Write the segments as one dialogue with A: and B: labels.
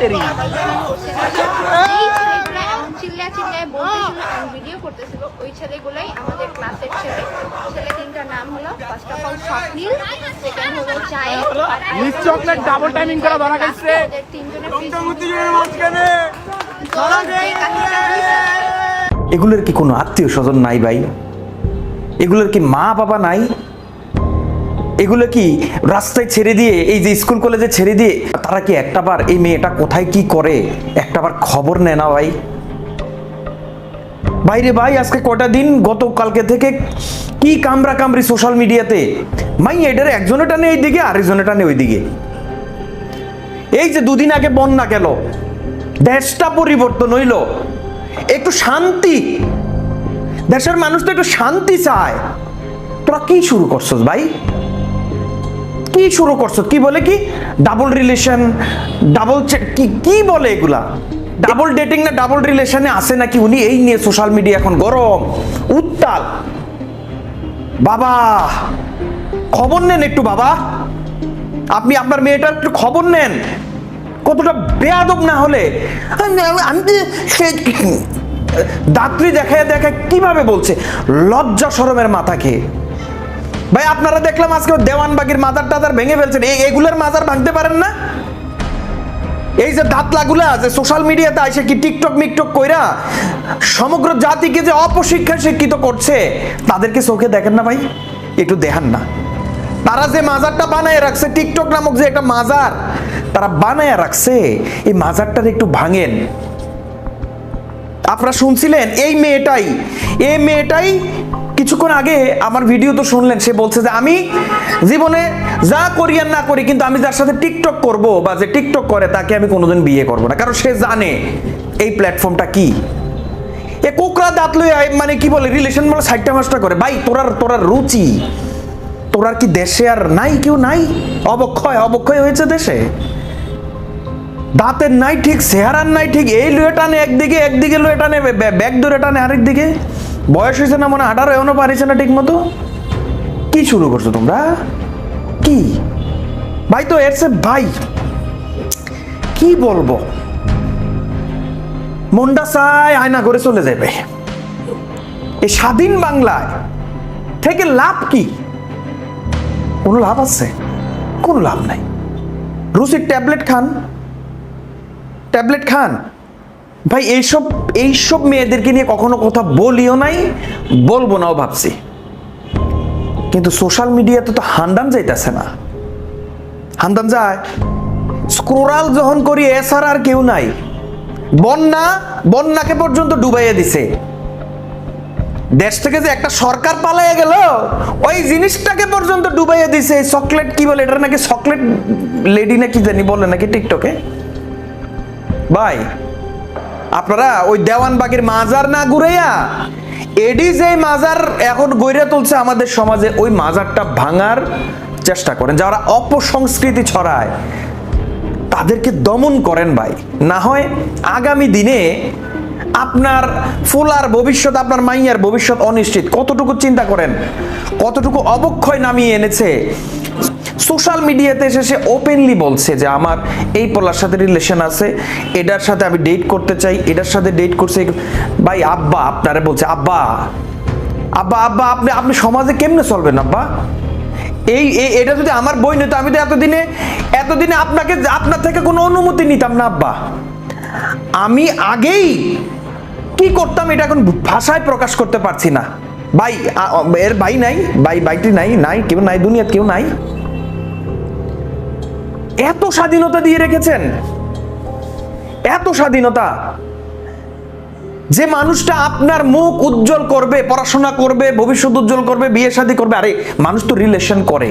A: তেরি
B: video করতেছিল ওই ছেলেগুলাই আমাদের ক্লাসের ছেলে তিনটার নাম হলো first of all Swapnil, second হলো জায়েদ,
A: মিস চকলেট ডাবল টাইমিং করা ধরা গেছে
C: এগুলোর কি কোনো আত্মীয় স্বজন নাই ভাই? এগুলোর কি মা বাবা নাই? এগুলো কি রাস্তায় ছেড়ে দিয়ে, এই যে স্কুল কলেজে ছেড়ে দিয়ে তারা কি একটাবার এই মেয়েটা কোথায় কি করে একটাবার খবর নেয় না ভাই? বাইরে ভাই আজকে কটা দিন গতকালকে থেকে কি কামরা কামড়ি সোশ্যাল মিডিয়াতে, মাই এটার একজনে টানে এইদিকে আরেকজনে টানে ওইদিকে। এই যে দুদিন আগে বন্যা গেল, দেশটা পরিবর্তন হইল, একটু শান্তি, দেশের মানুষ তো একটু শান্তি চায়। তোরা কি শুরু করছস ভাই? কি শুরু করছো? কি বলে কি ডাবল রিলেশন, ডাবল কি বলে এগুলা? ডাবল ডেটিং না ডাবল রিলেশনে আছে নাকি উনি? এই নিয়ে সোশ্যাল মিডিয়া এখন গরম উত্তাল। বাবা খবর নেন একটু, বাবা আপনি আপনার মেয়েটার একটু খবর নেন। কতটা বেয়াদব না হলে আমি দাত্রী দেখায় দেখায় কিভাবে বলছে, লজ্জা শরমের মাথা খেয়ে। ভাই আপনারা দেখলাম আজকে দেওয়ানবাগির মাজার টাজার ভেঙে ফেলছেন, এগুলোর মাজার ভাঙতে পারেন না? এই যে দাঁতলাগুলা যে সোশ্যাল মিডিয়াতে আসে কি টিকটক মিকটক কইরা সমগ্র জাতিকে যে অপশিক্ষা শিক্ষিত করছে, তাদেরকে চোখে দেখেন না ভাই? একটু দেখান না। তারা যে মাজারটা বানায় রাখছে, টিকটক নামক যে একটা মাজার তারা বানায় রাখছে, এই মাজারটার একটু ভাঙেন। আপনারা শুনছিলেন এই মেয়েটাই কিছুক্ষণ আগে আমার ভিডিও তো শুনলেন, সে বলছে যে আমি জীবনে যা করি আর না করি, কিন্তু আমি যার সাথে টিকটক করব বা যে টিকটক করে তাকে আমি কোনোদিন বিয়ে করব না, কারণ সে জানে এই প্ল্যাটফর্মটা কি। এ কোকরা দাঁত লই মানে কি বলে রিলেশন বলে 60টা মাসটা করে। ভাই তোরার রুচি, তোরার কি দেশে আর নাই? কেউ নাই? অবক্ষয় হয়েছে দেশে। দাঁতের নাই ঠিক, চেহারার নাই ঠিক, এই লুয়ে টানে একদিকে লুয়ে টানে, ব্যাগ ধরে টানে আরেক দিকে। বয়স হয়েছে না মনে 18, এখনো পারিছে না ঠিক মতো। কি শুরু করছো তোমরা? কি ভাই? তো এর ভাই কি বলবো, মনটা চায় আয়না করে চলে যাবে। এই স্বাধীন বাংলায় থেকে লাভ কি? কোনো লাভ আছে? কোনো লাভ নাই। রুচির ট্যাবলেট খান ভাই। এইসব মেয়েদেরকে নিয়ে কখনো কথা বলিও নাই, বলবো নাও ভাবছি, কিন্তু সোশ্যাল মিডিয়াতে তো হান্দান যাইতেছে না। হান্দান যায় স্ক্রোল যখন করি, এছাড়া আর কেউ নাই। বন্যাকে পর্যন্ত ডুবাইয়া দিছে। দেশ থেকে যে একটা সরকার পালাইয়া গেল, ওই জিনিসটাকে পর্যন্ত ডুবাইয়া দিছে। চকলেট কি বলে এটা, নাকি চকলেট লেডি নাকি জানি বলে নাকি টিকটকে। ভাই আপনারা ওই দেওয়ানবাগের মাজার না ঘুরাইয়া এডি যে মাজার এখন গইরা তুলছে আমাদের সমাজে, ওই মাজারটা ভাঙার চেষ্টা করেন। যারা অপসংস্কৃতি ছড়ায় তাদেরকে দমন করেন ভাই, না হয় আগামী দিনে আপনার ফুলার ভবিষ্যৎ, আপনার মাইয়ার ভবিষ্যৎ অনিশ্চিত। কতটুকু চিন্তা করেন, কতটুকু অবক্ষয় নামিয়ে এনেছে। সোশ্যাল মিডিয়াতে এসে সে ওপেনলি বলছে যে আমার এই পোলার সাথে রিলেশন আছে, এটার সাথে আমি ডেট করতে চাই, এটার সাথে ডেট করছে। ভাই আব্বা আপনারে বলছে, আব্বা আপনি সমাজে কেমনে চলবেন আব্বা? এটা যদি আমার বই নিত, আমি তো এতদিনে আপনার থেকে কোনো অনুমতি নিতাম না আব্বা। আমি আগেই কি করতাম এটা এখন ভাষায় প্রকাশ করতে পারছি না। ভাই এর ভাই নাই, বাইটি নাই কেউ নাই, দুনিয়াতে কেউ নাই। এত স্বাধীনতা দিয়ে রেখেছেন, এত স্বাধীনতা, যে মানুষটা আপনার মুখ উজ্জ্বল করবে, পড়াশোনা করবে, ভবিষ্যৎ উজ্জ্বল করবে, বিয়ে শাদী করবে। আরে মানুষ তো রিলেশন করে,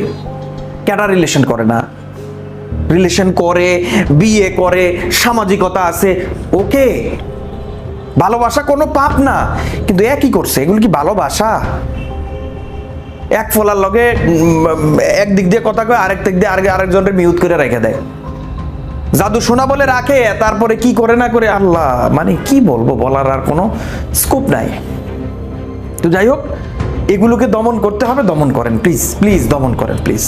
C: কেডা রিলেশন করে না? রিলেশন করে, বিয়ে করে, সামাজিকতা আছে। ওকে, ভালোবাসা কোনো পাপ না, কিন্তু একই করছে। এগুলো কি ভালোবাসা? এক ফলার লগে একদিক দিয়ে কথা কয়, আরেক দিক দিয়ে আরেকজনের মিউট করে রেখে দেয়। জাদু শোনা বলে রাখে, তারপরে কি করে না করে আল্লাহ, মানে কি বলবো, বলার আর কোনো স্কোপ নাই। তো যাই হোক, এগুলোকে দমন করতে হবে, দমন করেন প্লিজ, দমন করেন প্লিজ।